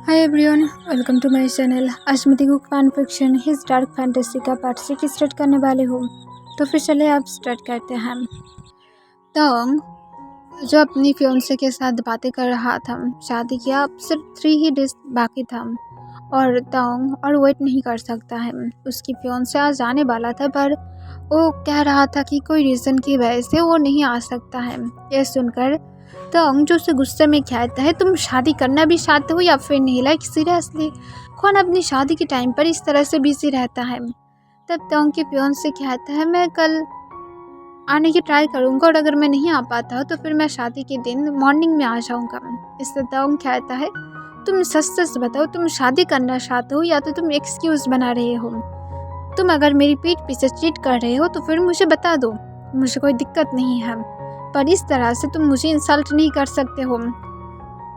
Hi everyone, welcome to my channel. आज मैं देखो fan fiction his dark fantasy का पार्ट 6 स्टार्ट करने वाले हूँ। तो फिर चले आप स्टार्ट करते हैं। तोंग जो अपनी फियोंसे के साथ बातें कर रहा था, शादी किया अब सिर्फ 3 ही डेज बाकी था और तोंग और वेट नहीं कर सकता है। उसकी फियोंसे आज आने वाला था, पर वो कह रहा था कि कोई रीज़न की वजह से वो नहीं आ सकता है। यह सुनकर तोंग जो उसे गुस्से में कहता है, तुम शादी करना भी चाहते हो या फिर नहीं? लाइक सीरियसली, कौन अपनी शादी के टाइम पर इस तरह से बिजी रहता है? तब तोंग के फियोंसे कहता है, मैं कल आने की ट्राई करूँगा और अगर मैं नहीं आ पाता तो फिर मैं शादी के दिन मॉर्निंग में आ जाऊँगा। इससे तोंग कहता है, तुम सच सच बताओ, तुम शादी करना चाहते हो या तो तुम एक्सक्यूज़ बना रहे हो? तुम अगर मेरी पीठ पीछे चीट कर रहे हो तो फिर मुझे बता दो, मुझे कोई दिक्कत नहीं है, पर इस तरह से तुम मुझे इंसल्ट नहीं कर सकते हो।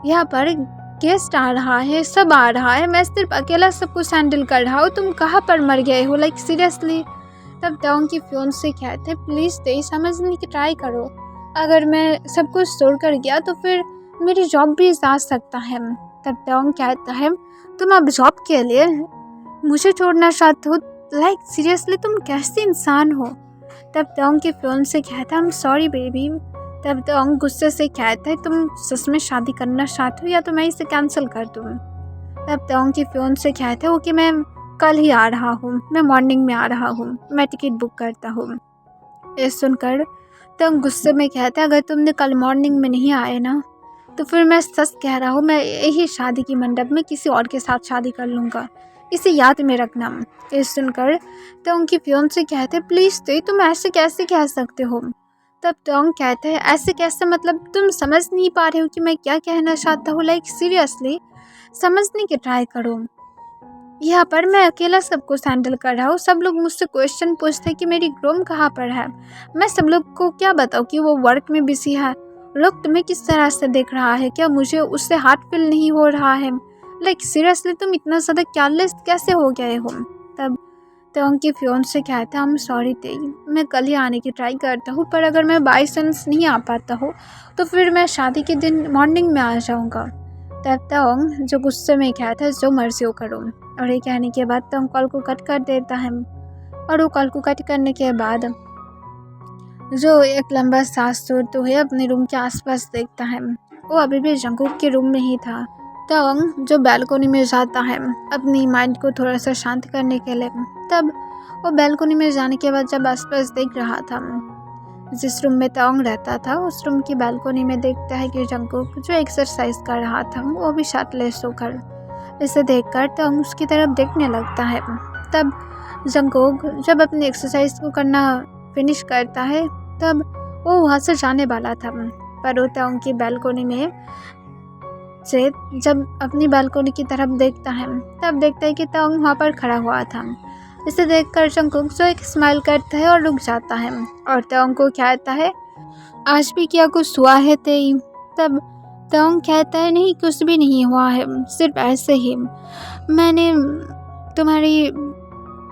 यहाँ पर गेस्ट आ रहा है, सब आ रहा है, मैं सिर्फ अकेला सब कुछ हैंडल कर रहा हूँ, तुम कहाँ पर मर गए हो? Like seriously. तब तोंग की फियोंसे कहते हैं, प्लीज़ दे समझने की ट्राई करो, अगर मैं सब कुछ छोड़ कर गया तो फिर मेरी जॉब भी जा सकता है। तब तोंग कहता है, तुम अब जॉब के लिए मुझे छोड़ना चाहते हो? लाइक सीरियसली, तुम कैसे इंसान हो? तब तोंग के फियोंसे कहता है, I'm सॉरी बेबी। तब तोंग गुस्से से कहता है, तुम सच में शादी करना चाहते हो या तो मैं इसे कैंसिल कर दूँ? तब तोंग के फियोंसे कहता है, ओके मैं कल ही आ रहा हूँ, मैं मॉर्निंग में आ रहा हूँ, मैं टिकट बुक करता हूँ। ये सुनकर तोंग गुस्से में कहता है, अगर तुमने कल मॉर्निंग में नहीं आए ना तो फिर मैं सच कह रहा हूँ, मैं यही शादी की मंडप में किसी और के साथ शादी कर लूँगा, इसे याद में रखना। ये सुनकर तोंग की फियोंसे कहते हैं, प्लीज़ तो तुम ऐसे कैसे कह सकते हो? तब तोंग कहते हैं, ऐसे कैसे मतलब? तुम समझ नहीं पा रहे हो कि मैं क्या कहना चाहता हूँ? लाइक सीरियसली, समझने की ट्राई करो। यहाँ पर मैं अकेला सब कुछ हैंडल कर रहा हूँ, सब लोग मुझसे क्वेश्चन पूछते हैं कि मेरी ग्रूम कहाँ पर है। मैं सब लोग को क्या बताऊँ कि वो वर्क में बिजी है? लोग तुम्हें किस तरह से देख रहा है? क्या मुझे उससे हार्ट फील नहीं हो रहा है? लाइक सीरियसली, तुम इतना ज़्यादा केयरलेस कैसे हो गए हो? तब तोंग की फियोंसे कहता है, आई एम सॉरी तेई, मैं कल ही आने की ट्राई करता हूँ, पर अगर मैं बाई चांस नहीं आ पाता हूँ तो फिर मैं शादी के दिन मॉर्निंग में आ जाऊँगा। तब तोंग जो गुस्से में कहता है, जो मर्जी हो करो। और ये कहने के बाद तोंग कॉल को कट कर देता है और वो कॉल को कट करने के बाद जो एक लंबा सांस छोड़ते हुए अपने रूम के आसपास देखता है। वो अभी भी जंगकुक के रूम में ही था। तोंग जो बालकोनी में जाता है अपनी माइंड को थोड़ा सा शांत करने के लिए। तब वो बालकोनी में जाने के बाद जब आसपास देख रहा था, जिस रूम में तोंग रहता था उस रूम की बालकोनी में देखता है कि जंगकुक जो एक्सरसाइज कर रहा था वो भी शर्टलेस होकर। इसे देखकर तोंग उसकी तरफ देखने लगता है। तब जंगकुक जब अपनी एक्सरसाइज को करना फिनिश करता है तब वो वहाँ से जाने वाला था, पर वो तोंग की बालकोनी में से जब अपनी बालकोनी की तरफ देखता है तब देखता है कि तोंग वहाँ पर खड़ा हुआ था। इसे देखकर जंगकुक जो एक स्माइल करता है और रुक जाता है और तोंग को कहता है, आज भी क्या कुछ हुआ है तेई? तब तोंग कहता है, नहीं कुछ भी नहीं हुआ है, सिर्फ ऐसे ही मैंने तुम्हारी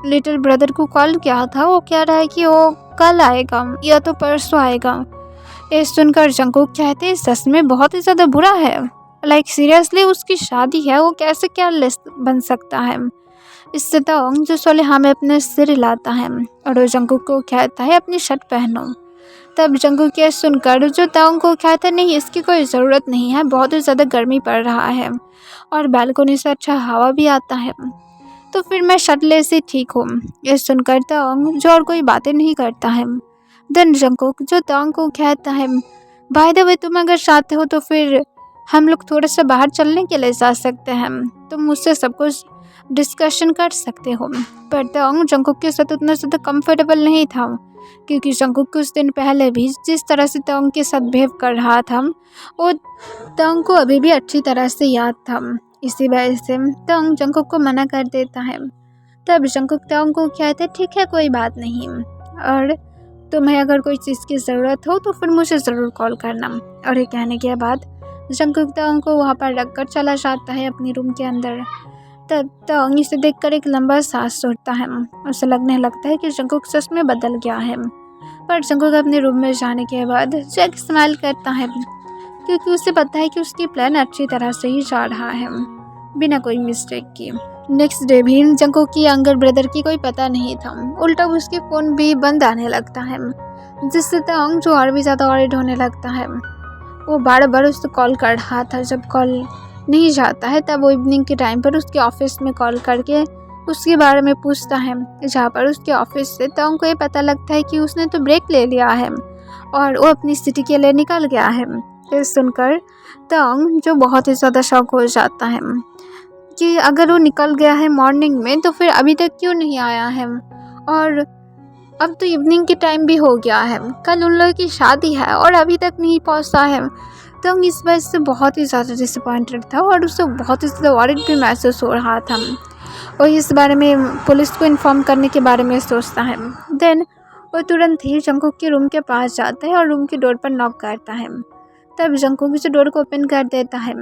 लिटिल ब्रदर को कॉल किया था, वो कह रहा है कि वो कल आएगा या तो परसों आएगा। ये सुनकर जंगकुक कहते हैं, सच में बहुत ही ज़्यादा बुरा है। लाइक सीरियसली, उसकी शादी है, वो कैसे केयरलेस बन सकता है? इससे तोंग जो सोलेहा में अपने सिर हिलाता है और वो जंगकुक को कहता है, अपनी शर्ट पहनो। तब जंगकुक ये सुनकर जो तोंग को कहता है, नहीं इसकी कोई ज़रूरत नहीं है, बहुत ही ज़्यादा गर्मी पड़ रहा है और बालकोनी से अच्छा हवा भी आता है, तो फिर मैं शर्टलेस ही ठीक हूँ। ये सुनकर तोंग जो और कोई बातें नहीं करता है। देन जंगकुक जो तोंग को कहता है, बाय द वे तुम अगर चाहते हो तो फिर हम लोग थोड़ा सा बाहर चलने के लिए जा सकते हैं, तुम मुझसे सब कुछ डिस्कशन कर सकते हो। पर तोंग जंगकुक के साथ उतना ज़्यादा कंफर्टेबल नहीं था, क्योंकि जंगकुक कुछ दिन पहले भी जिस तरह से तोंग के साथ बिहेव कर रहा था वो तोंग को अभी भी अच्छी तरह से याद था। इसी वजह से तोंग जंगकुक को मना कर देता है। तब जंगकुक तोंग को कहते, ठीक है कोई बात नहीं, और तुम्हें अगर कोई चीज़ की ज़रूरत हो तो फिर मुझे ज़रूर कॉल करना। और ये कहने के बाद जंगकुक तोंग को वहाँ पर रखकर चला जाता है अपनी रूम के अंदर। तब तोंग इसे देखकर एक लंबा सांस छोड़ता है। उसे लगने लगता है कि जंगकुक सच में बदल गया है। पर जंगकुक अपने रूम में जाने के बाद जैक स्माइल करता है, क्योंकि उसे पता है कि उसकी प्लान अच्छी तरह से ही जा रहा है। बिना कोई मिस्टेक की। नेक्स्ट डे भी जंगकुक की यंगर ब्रदर की कोई पता नहीं था। उल्टा उसके फ़ोन भी बंद आने लगता है, जिससे तंग जो और भी ज़्यादा वरीड होने लगता है। वो बार बार उसको कॉल कर रहा था। जब कॉल नहीं जाता है तब वो इवनिंग के टाइम पर उसके ऑफिस में कॉल करके उसके बारे में पूछता है, जहाँ पर उसके ऑफिस से तंग को ये पता लगता है कि उसने तो ब्रेक ले लिया है और वो अपनी सिटी के लिए निकल गया है। ये सुनकर तंग जो बहुत ही ज़्यादा शॉक हो जाता है कि अगर वो निकल गया है मॉर्निंग में तो फिर अभी तक क्यों नहीं आया है, और अब तो इवनिंग के टाइम भी हो गया है, कल उन लोगों की शादी है और अभी तक नहीं पहुंचा है। तो इस वजह से बहुत ही ज़्यादा डिसअपॉइंटेड था और उसे बहुत ही ज़्यादा वरीड भी महसूस हो रहा था। और इस बारे में पुलिस को इन्फॉर्म करने के बारे में सोचता है। देन वो तुरंत ही जंगकुक के रूम के पास जाता है और रूम की डोर पर नॉक करता है। तब जंगकुक उसे डोर को ओपन कर देता है।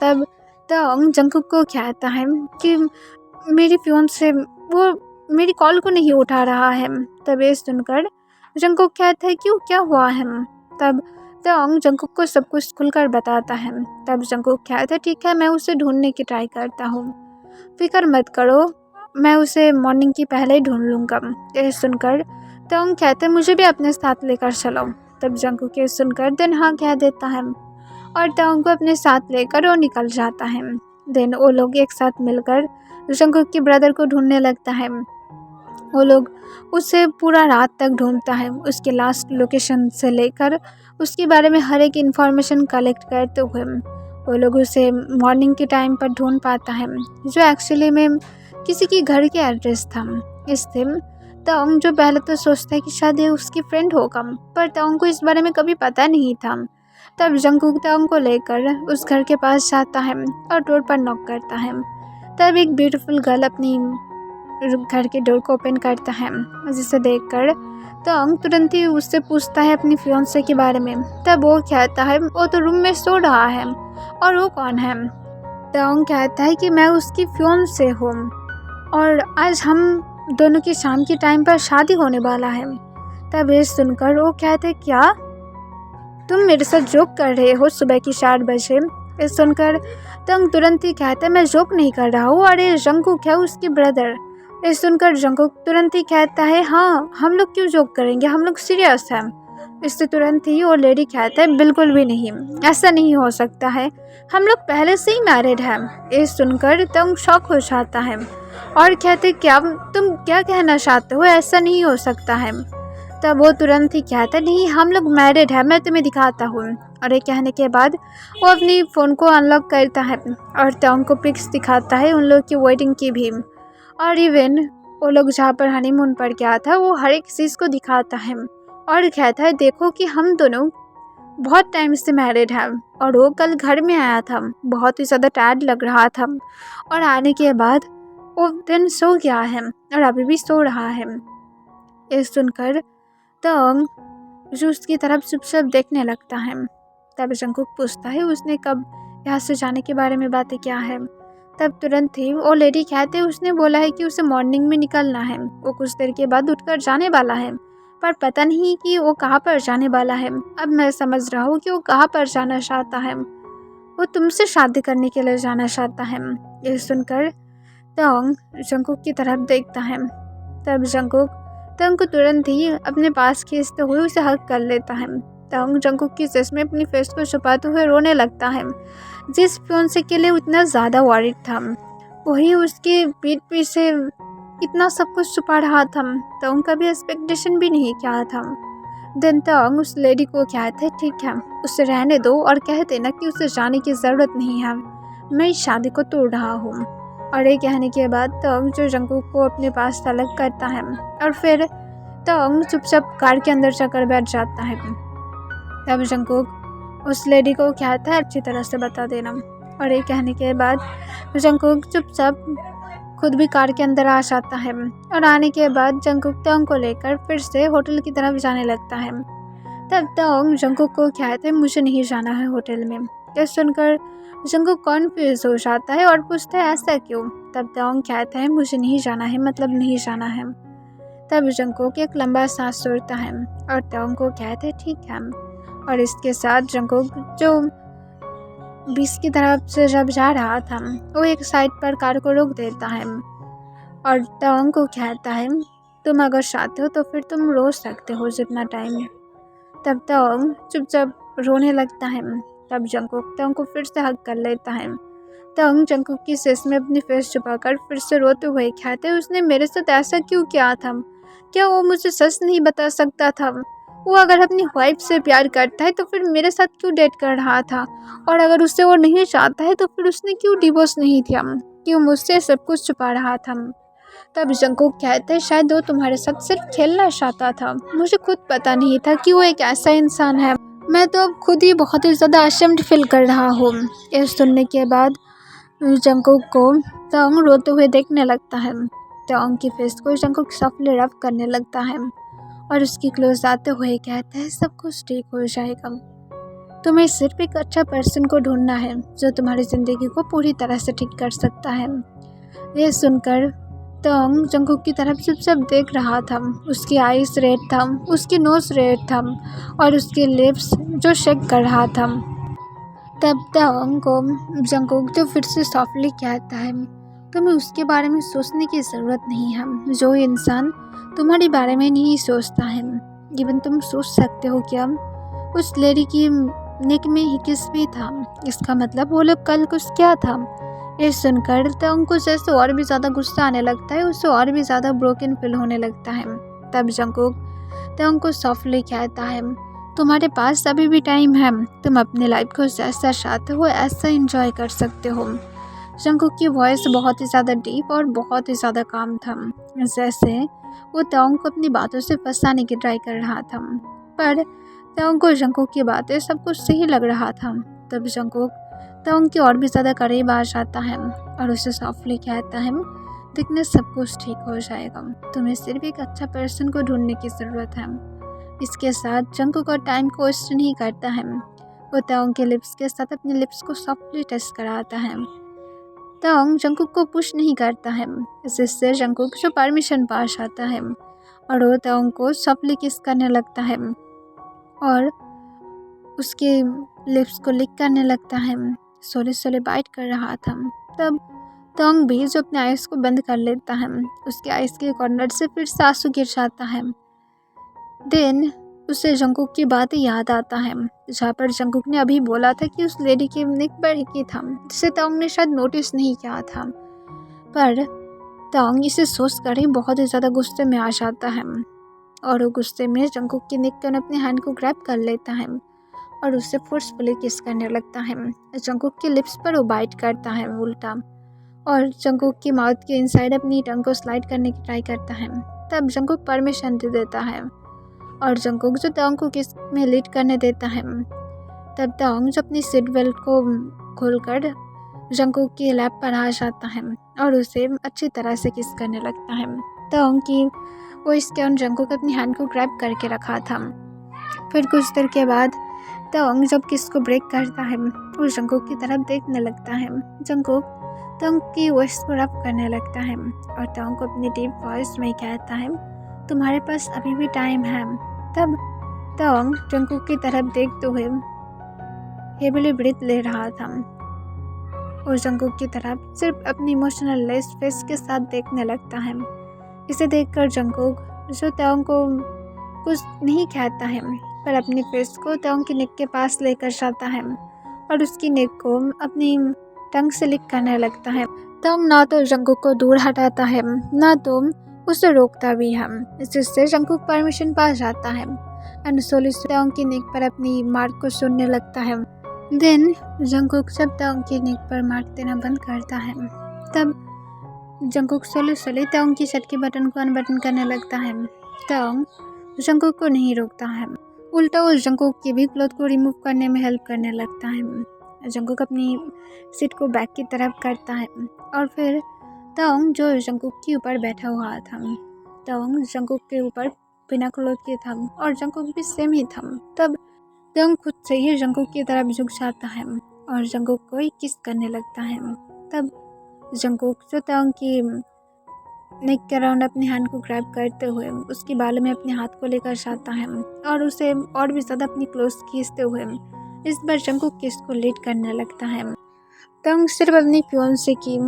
तब जंगकुक को कहता है कि मेरी फियांसे वो मेरी कॉल को नहीं उठा रहा है। तब ये सुनकर जंगकुक कहता है क्यों, क्या हुआ है। तब जंगकुक को सब कुछ खुलकर बताता है। तब जंगकुक कहता है ठीक है, मैं उसे ढूंढने की ट्राई करता हूँ, फिक्र मत करो, मैं उसे मॉर्निंग की पहले ही ढूंढ लूँगा। ये सुनकर कहते हैं मुझे भी अपने साथ लेकर चलो। तब जंगकुक ये सुनकर देन हाँ कह देता है और तंग को अपने साथ लेकर वो निकल जाता है। देन वो लोग एक साथ मिलकर जंगकुक के ब्रदर को ढूंढने लगता है। वो लोग उसे पूरा रात तक ढूंढता है, उसके लास्ट लोकेशन से लेकर उसके बारे में हर एक इन्फॉर्मेशन कलेक्ट करते हुए वो लोग उसे मॉर्निंग के टाइम पर ढूंढ पाता है, जो एक्चुअली में किसी के घर के एड्रेस था। इससे तंग जो पहले तो सोचता है कि शायद ये उसकी फ्रेंड होगा, पर तंग को इस बारे में कभी पता नहीं था। तब जंगकुक तंग को लेकर उस घर के पास जाता है और डोर पर नॉक करता है। तब एक ब्यूटीफुल गर्ल अपनी घर के डोर को ओपन करता है, जिसे देखकर तंग तुरंत ही उससे पूछता है अपनी फियांसे के बारे में। तब वो कहता है वो तो रूम में सो रहा है। और वो कौन है। तंग कहता है कि मैं उसकी फियांसे हूँ और आज हम दोनों की शाम के टाइम पर शादी होने वाला है। तब ये सुनकर वो कहते क्या तुम मेरे साथ जोक कर रहे हो सुबह की 4 बजे। ये सुनकर तंग तुरंत ही कहता है मैं जोक नहीं कर रहा हूँ और ये जंगकुक है उसकी ब्रदर। ये सुनकर जंगकुक तुरंत ही कहता है हाँ हम लोग क्यों जोक करेंगे, हम लोग सीरियस हैं। इससे तुरंत ही वो लेडी कहता है बिल्कुल भी नहीं, ऐसा नहीं हो सकता है, हम लोग पहले से ही मैरिड हैं। ये सुनकर तंग शॉक हो जाता है और कहते क्या तुम क्या कहना चाहते हो, ऐसा नहीं हो सकता है। तब वो तुरंत ही कहता नहीं हम लोग मैरिड हैं, मैं तुम्हें दिखाता हूँ। और ये कहने के बाद वो अपनी फ़ोन को अनलॉक करता है और तंग को पिक्स दिखाता है उन लोग की वेडिंग की भी, और इवन वो लोग जहाँ पर हनीमून पर गया था वो हर एक चीज़ को दिखाता है और कहता है देखो कि हम दोनों बहुत टाइम से मैरिड हैं। और वो कल घर में आया था, बहुत ही ज़्यादा टायर्ड लग रहा था और आने के बाद वो दिन सो गया है और अभी भी सो रहा है। ये सुनकर तंग जो उसकी तरफ चुपचाप देखने लगता है। तब जंगकुक पूछता है उसने कब यहाँ से जाने के बारे में बातें क्या है। तब तुरंत ही वो लेडी कहते उसने बोला है कि उसे मॉर्निंग में निकलना है, वो कुछ देर के बाद उठकर जाने वाला है, पर पता नहीं कि वो कहाँ पर जाने वाला है। अब मैं समझ रहा हूँ कि वो कहाँ पर जाना चाहता है, वो तुमसे शादी करने के लिए जाना चाहता है। ये सुनकर तंग जंगकुक की तरफ देखता है। तब जंगकुक तंग को तुरंत ही अपने पास खींचते हुए उसे हक कर लेता है। तंग जंगकुक की चेस्ट में अपनी फेस को छुपाते हुए रोने लगता है। जिस फियांसे के लिए उतना ज़्यादा वरीड था वही उसके पीठ पीछे इतना सब कुछ छुपा रहा था। तंग कभी एक्सपेक्टेशन भी नहीं किया था। देन तंग उस लेडी को कहते है ठीक है उसे रहने दो और कह देना कि उसे जाने की ज़रूरत नहीं है, मैं इस शादी को तोड़ रहा हूँ। और ये कहने के बाद तंग जो जंगकुक को अपने पास तलब करता है और फिर तंग चुपचाप कार के अंदर जाकर बैठ जाता है। तब जंगकुक उस लेडी को कहता है अच्छी तरह से बता देना। और ये कहने के बाद जंगकुक चुपचाप खुद भी कार के अंदर आ जाता है और आने के बाद जंगकुक तंग को लेकर फिर से होटल की तरफ जाने लगता है। तब तंग जंगकुक को कहता है मुझे नहीं जाना है होटल में। यह सुनकर जंगकुक कॉन्फ्यूज हो जाता है और पूछता है ऐसा क्यों। तब तंग कहता है मुझे नहीं जाना है, मतलब नहीं जाना है। तब जंगकुक एक लंबा सांस छोड़ता है और तंग को कहता है ठीक है। और इसके साथ जंगकुक जो बीच की तरफ से जब जा रहा था, वो एक साइड पर कार को रोक देता है और तवांग को कहता है, तुम अगर चाहते हो तो फिर तुम रो सकते हो जितना टाइम। तब तवांग चुपचाप रोने लगता है। तब जंगकुक तवांग को फिर से हग कर लेता है। तवांग जंगकुक की सेस में अपनी फेस छुपाकर फिर से रोते हुए कहते, उसने मेरे साथ ऐसा क्यों किया था? क्या वो मुझे सच नहीं बता सकता था? वो अगर अपनी वाइफ से प्यार करता है तो फिर मेरे साथ क्यों डेट कर रहा था? और अगर उससे वो नहीं चाहता है तो फिर उसने क्यों डिवोर्स नहीं किया? क्यों मुझसे सब कुछ छुपा रहा था? तब जंगकुक कहते हैं, शायद वो तुम्हारे साथ सिर्फ खेलना चाहता था। मुझे खुद पता नहीं था कि वो एक ऐसा इंसान है। मैं तो अब खुद ही बहुत ही ज़्यादा अशेम्ड फील कर रहा हूँ। ये सुनने के बाद जंगकुक को तवांग रोते हुए देखने लगता है। तवांग की फेस को जंगकुक सॉफ्टली रब करने लगता है और उसकी क्लोज आते हुए कहता है, सब कुछ ठीक हो जाएगा। तुम्हें सिर्फ एक अच्छा पर्सन को ढूंढना है जो तुम्हारी ज़िंदगी को पूरी तरह से ठीक कर सकता है। यह सुनकर तवांग जंगकुक की तरफ चुपचाप देख रहा था। उसकी आईज रेड था, उसकी नोज रेड था और उसके लिप्स जो शेक कर रहा था। तब तवांग को जंगकुक तो फिर से सॉफ्टली कहता है, तुम्हें उसके बारे में सोचने की ज़रूरत नहीं है जो इंसान तुम्हारे बारे में नहीं सोचता है। इवन तुम सोच सकते हो क्या उस लेडी की नेक में ही किस भी था? इसका मतलब वो लोग कल कुछ क्या था? ये सुनकर तवांग को जैसे और भी ज़्यादा गुस्सा आने लगता है, उससे और भी ज़्यादा ब्रोकन फील होने लगता है। तब जंगकुक तवांग को सॉफ्टली कहता है, तुम्हारे पास अभी भी टाइम है। तुम अपने लाइफ को जैसा चाहते हो ऐसा एंजॉय कर सकते हो। जंगकुक की वॉइस बहुत ही ज़्यादा डीप और बहुत ही ज़्यादा काम था, जैसे वो तवांग को अपनी बातों से फंसाने की ट्राई कर रहा था। पर तवांग को जंगकुक की बातें सब कुछ सही लग रहा था। तब जंगकुक तवांग की और भी ज़्यादा करीब आ जाता है और उसे सॉफ्टली कहता है, देखने सब कुछ ठीक हो जाएगा। तुम्हें सिर्फ एक अच्छा पर्सन को ढूंढने की ज़रूरत है। इसके साथ जंगकुक और टाइम को वेस्ट नहीं करता है। वो तवांग के लिप्स के साथ अपने लिप्स को सॉफ्टली टच कराता है। तवांग जंगकुक को पुश नहीं करता है, जिससे जंगकुक जो परमिशन पा जाता है और वो तवांग को सॉफ्टली किस करने लगता है और उसके लिप्स को लिक करने लगता है। सोले सोले बाइट कर रहा था। तब तवांग भी जो अपने आइज़ को बंद कर लेता है, उसके आइज़ के कॉर्नर से फिर से आंसू गिर जाता है। देन उसे जंगकुक की बात याद आता है, जहाँ पर जंगकुक ने अभी बोला था कि उस लेडी की नेक पर ही था, जिसे तवांग ने शायद नोटिस नहीं किया था। पर तवांग इसे सोच कर ही बहुत ही ज़्यादा गुस्से में आ जाता है और वो गुस्से में जंगकुक की नेक पर अपने हैंड को ग्रैब कर लेता है और उससे फोर्सफुली किस करने लगता है। जंगकुक के लिप्स पर वो बाइट करता है उल्टा और जंगकुक की माउथ के इनसाइड अपनी टंग को स्लाइड करने की ट्राई करता है। तब जंगकुक परमिशन दे देता है और जंगकुक जो तवांग को किस में लीड करने देता है। तब तवांग जो अपनी सीट बेल्ट को खोलकर जंगकुक की लैप पर आ जाता है और उसे अच्छी तरह से किस करने लगता है। तवांग की वो इसके उन जंगकुक अपनी हैंड को ग्रैब करके रखा था। फिर कुछ देर के बाद तवांग जब किस को ब्रेक करता है, वो जंगकुक की तरफ देखने लगता है। जंगकुक तवांग की वॉइस को रब करने लगता है और तवांग को अपनी डीप वॉइस में कहता है, तुम्हारे पास अभी भी टाइम है। तब तवांग जंगकुक की तरफ देखते हुए हेवीली ब्रीथ ले रहा था और जंगकुक की तरफ सिर्फ अपनी इमोशनल लेस फेस के साथ देखने लगता है। इसे देखकर जंगकुक जो तवांग को कुछ नहीं कहता है, पर अपनी फेस को तवांग की नेक के पास लेकर जाता है और उसकी नेक को अपनी टंग से लिक करने लगता है। तवांग ना तो जंगकुक को दूर हटाता है, ना तो उसे रोकता भी है, जिससे जंगकुक परमिशन पा जाता है एंड सोली तवांग की नेक पर अपनी मार्क को सुनने लगता है। देन जंगकुक जब तवांग की नेक पर मार्क देना बंद करता है, तब जंगकुक सोली तवांग की शर्ट के बटन को अनबटन करने लगता है। तवांग जंगकुक को नहीं रोकता है, उल्टा वो जंगकुक की भी क्लॉथ को रिमूव करने में हेल्प करने लगता है। जंगकुक अपनी सीट को बैक की तरफ करता है और फिर तवांग जो जंगकुक के ऊपर बैठा हुआ था, तवांग जंगकुक के ऊपर बिना क्लॉथ के था और जंगकुक भी सेम ही था। तब तवांग खुद से ही जंगकुक की तरफ झुक जाता है और जंगकुक को ही किस करने लगता है। तब जंगकुक जो तवांग की नेक के अराउंड अपने हैंड को ग्रैब करते हुए उसकी बालों में अपने हाथ को लेकर जाता है और उसे और भी ज़्यादा अपनी क्लोज खींचते हुए इस बार जंकुक केस को लीड करने लगता है। तंग सिर्फ अपनी फियांसे की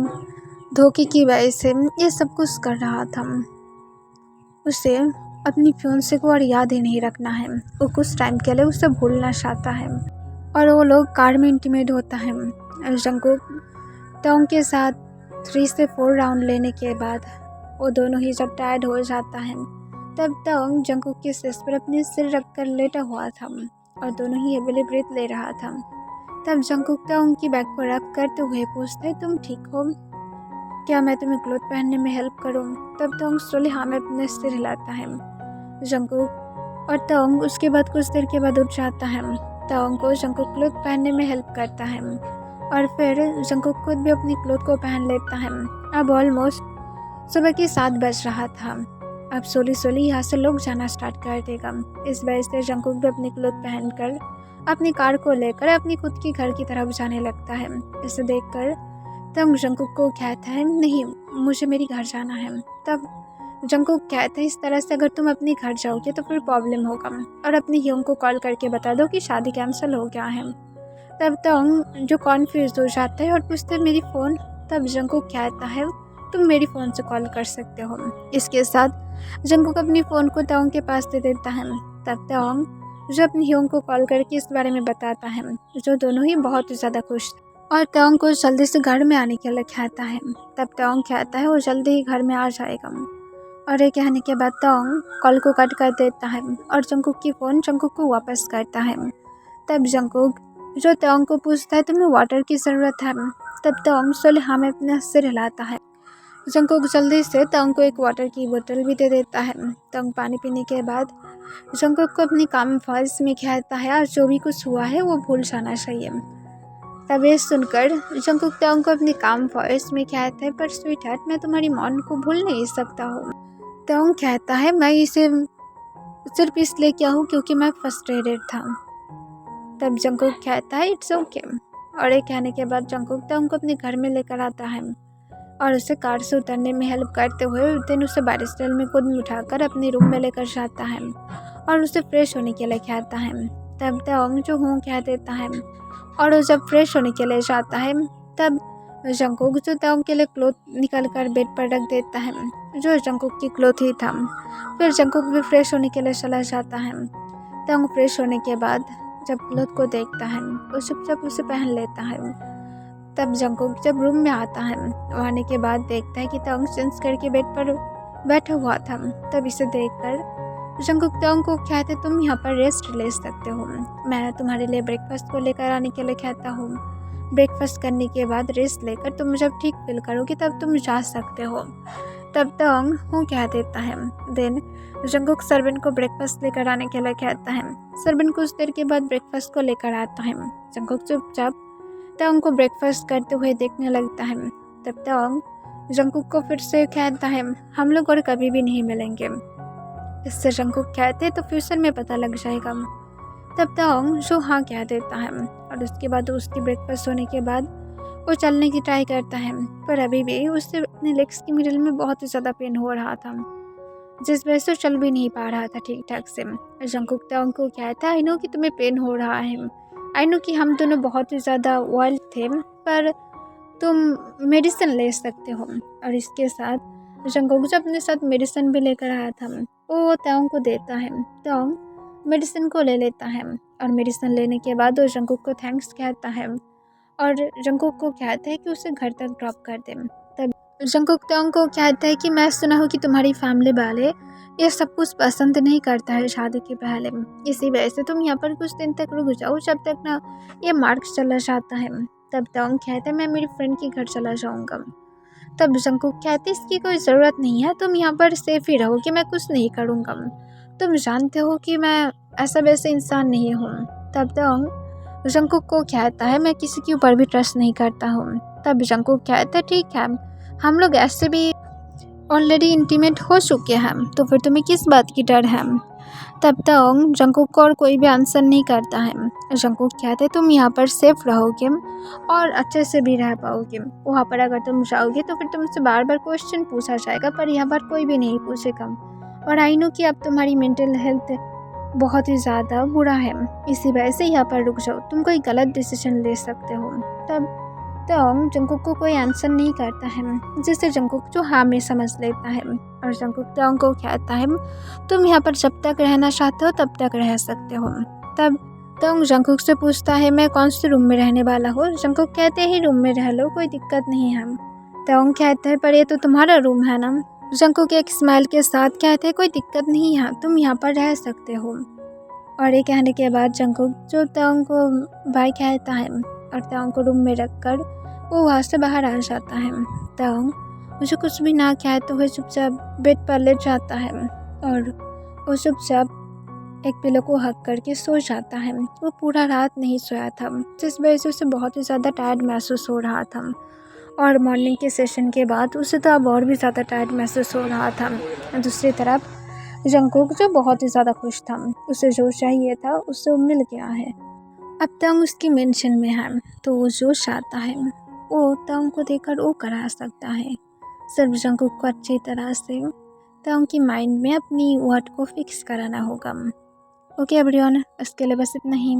धोखे की वजह से ये सब कुछ कर रहा था। उसे अपनी फियांसे को और याद ही नहीं रखना है, वो कुछ टाइम के लिए उसे भूलना चाहता है। और वो लोग कार में इंटीमेट होता है। जंकुक तंग के साथ 3 से 4 राउंड लेने के बाद वो दोनों ही जब टायर्ड हो जाता है, तब तंग जंकुक के सिर पर अपने सिर रखकर लेटा हुआ था और दोनों ही हेवीली ब्रीथ ले रहा था। तब जंकुक तंग की बैग को रब करते हुए पूछता है, तुम ठीक हो? क्या मैं तुम्हें क्लोथ पहनने में हेल्प करूं? तब तंग स्लोली हाँ में अपने सिर हिलाता है। जंकुक और तंग उसके बाद कुछ देर के बाद उठ जाता है। तंग को जंकुक क्लोथ पहनने में हेल्प करता है और फिर जंकुक खुद भी अपनी क्लोथ को पहन लेता है। अब ऑलमोस्ट सुबह के 7 बज रहा था। अब सोली यहाँ से लोग जाना स्टार्ट कर देगा। इस वजह से जंकुक भी अपनी क्लोथ पहनकर अपनी कार को लेकर अपनी खुद की घर की तरफ जाने लगता है। इसे देखकर तब जंकुक को कहता है, नहीं मुझे मेरी घर जाना है। तब जंकुक कहता है, इस तरह से अगर तुम अपने घर जाओगे तो फिर प्रॉब्लम होगा और अपने ह्यूंग को कॉल करके बता दो कि शादी कैंसिल हो गया है। तब तंग जो कॉन्फ्यूज हो जाता है और पूछते मेरी फ़ोन। तब जंकुक कहता है, तुम मेरी फ़ोन से कॉल कर सकते हो। इसके साथ जंकुक अपनी फ़ोन को तंग के पास दे देता है। तब तंग जो अपनी ह्यूंग को कॉल करके इस बारे में बताता है, जो दोनों ही बहुत ज़्यादा खुश और तंग को जल्दी से घर में आने के लिए कहता है। तब तंग कहता है वो जल्दी ही घर में आ जाएगा और ये कहने के बाद तंग कॉल को कट कर देता है और जंकुक की फ़ोन जंकुक को वापस करता है। तब जंकुक जो तंग को पूछता है, तुम्हें वाटर की ज़रूरत है? तब तंग सोले हाँ में अपना सिर हिलाता है। जंकुक जल्दी से तंग को एक वाटर की बोतल भी दे देता है। तंग पानी पीने के बाद जंकुक को अपनी काम फॉइस में कहता है और जो भी कुछ हुआ है वो भूल जाना चाहिए। तब ये सुनकर जंकुक तंग को अपनी काम वॉइस में कहता है, पर स्वीट हार्ट मैं तुम्हारी मॉम को भूल नहीं सकता हूँ। तंग कहता है, मैं इसे सिर्फ इसलिए किया हूँ क्योंकि मैं फ्रस्ट्रेटेड था। तब जंकुक कहता है, इट्स ओके। और ये कहने के बाद जंकुक तंग को अपने घर में लेकर आता है और उसे कार से उतरने में हेल्प करते हुए दिन उसे बैरिस्टल में खुद उठाकर अपने रूम में लेकर जाता है और उसे फ्रेश होने के लिए कहता है। तब तंग जो हूँ कह देता है और वो जब फ्रेश होने के लिए जाता है, तब जंकुक जो तंग के लिए क्लोथ निकल कर बेड पर रख देता है, जो जंकुक की क्लोथ ही था। फिर जंकुक भी फ्रेश होने के लिए चला जाता है। तंग फ्रेश होने के बाद जब क्लोथ को देखता है, वो चुपचाप उसे पहन लेता है। तब जंकुक जब रूम में आता है, आने के बाद देखता है कि तंग चेंज करके बेड पर बैठा हुआ था। तब इसे देखकर जंकुक तंग को कहते, तुम यहाँ पर रेस्ट ले सकते हो, मैं तुम्हारे लिए ब्रेकफास्ट को लेकर आने के लिए कहता हूँ। ब्रेकफास्ट करने के बाद रेस्ट लेकर तुम जब ठीक फील करोगे तब तुम जा सकते हो। तब तंग हूँ कह देता है। देन जंकुक सर्वेंट को ब्रेकफास्ट लेकर आने के लिए कहता है। सर्वेंट कुछ देर के बाद ब्रेकफास्ट को लेकर आता है। जंकुक चुपचाप तंग को ब्रेकफास्ट करते हुए देखने लगता है। तब तंग जंकुक को फिर से कहता है, हम लोग और कभी भी नहीं मिलेंगे। इससे जंकुक कहते तो फ्यूचर में पता लग जाएगा। तब तंग जो हाँ कह देता है और उसके बाद उसकी ब्रेकफास्ट होने के बाद वो चलने की ट्राई करता है, पर अभी भी उससे अपने लेग्स की मिडल में बहुत ही ज़्यादा पेन हो रहा था, जिस वजह से चल भी नहीं पा रहा था ठीक ठाक से। जंकुक तंग को कहता है, आई नो कि तुम्हें पेन हो रहा है, आई नो कि हम दोनों बहुत ही ज़्यादा वाइल्ड थे, पर तुम मेडिसिन ले सकते हो। और इसके साथ जंकुक जो अपने साथ मेडिसिन भी लेकर आया था वो तंग को देता है। तंग मेडिसिन को ले लेता है और मेडिसिन लेने के बाद वो जंकुक को थैंक्स कहता है और जंकुक को कहता है कि उसे घर तक ड्रॉप कर दे। तब जंकुक तंग को कहता है कि मैं सुना हूँ कि तुम्हारी फैमिली वाले ये सब कुछ पसंद नहीं करता है शादी के पहले, इसी वजह से तुम यहाँ पर कुछ दिन तक रुक जाओ जब तक ना ये मार्क्स चला जाता है। तब तंग कहता है, मैं मेरी फ्रेंड के घर चला जाऊँगा। तब जंकुक कहते हैं, इसकी कोई ज़रूरत नहीं है, तुम यहाँ पर सेफ ही रहो कि मैं कुछ नहीं करूँगा, तुम जानते हो कि मैं ऐसा वैसे इंसान नहीं हूँ। तब तंग जंकुक को कहता है, मैं किसी के ऊपर भी ट्रस्ट नहीं करता हूँ। तब जंकुक कहता है, ठीक है, हम लोग ऐसे भी ऑलरेडी इंटीमेट हो चुके हैं, तो फिर तुम्हें किस बात की डर है। तब तक जंकुक को और कोई भी आंसर नहीं करता है। जंकुक कहते, तुम यहाँ पर सेफ रहोगे और अच्छे से भी रह पाओगे, वहाँ पर अगर तुम जाओगे तो फिर तुमसे बार बार क्वेश्चन पूछा जाएगा, पर यहाँ पर कोई भी नहीं पूछेगा। और आई नो कि अब तुम्हारी मेंटल हेल्थ बहुत ही ज़्यादा बुरा है, इसी वजह से यहाँ पर रुक जाओ, तुम कोई गलत डिसीजन ले सकते हो। तब तोंग जंगकुक को कोई आंसर नहीं करता है, जिससे जंगकुक जो हाँ में समझ लेता है और जंगकुक तोंग को कहता है तुम यहाँ पर जब तक रहना चाहते हो तब तक रह सकते हो। तब तोंग जंगकुक से पूछता है मैं कौन से रूम में रहने वाला हो। जंगकुक कहते ही रूम में रह लो, कोई दिक्कत नहीं है। तोंग कहता है पर ये तो तुम्हारा रूम है ना। जंगकुक एक स्माइल के साथ कहते हैं कोई दिक्कत नहीं है, तुम यहाँ पर रह सकते हो। और ये कहने के बाद जंगकुक जो तोंग को बाय कहता है और तोंग को रूम में रखकर वो वहाँ से बाहर आ जाता है। तोंग मुझे कुछ भी ना कहे तो वह चुपचाप बेड पर लेट जाता है और वो चुपचाप एक पिलो को हक करके सो जाता है। वो पूरा रात नहीं सोया था, जिस वजह से उसे बहुत ही ज़्यादा टायर्ड महसूस हो रहा था और मॉर्निंग के सेशन के बाद उसे तो अब और भी ज़्यादा टायर्ड महसूस हो रहा था। दूसरी तरफ जंगकुक जो बहुत ही ज़्यादा खुश था, उसे जो चाहिए था उससे वो मिल गया है। अब तोंग उसकी मेंशन में है तो वो जो चाहता है वो तोंग को देकर वो करा सकता है। सिर्फ जंगकुक को अच्छी तरह से तोंग की माइंड में अपनी वर्ड को फिक्स कराना होगा। ओके एवरीवन, इसके लिए बस इतना ही।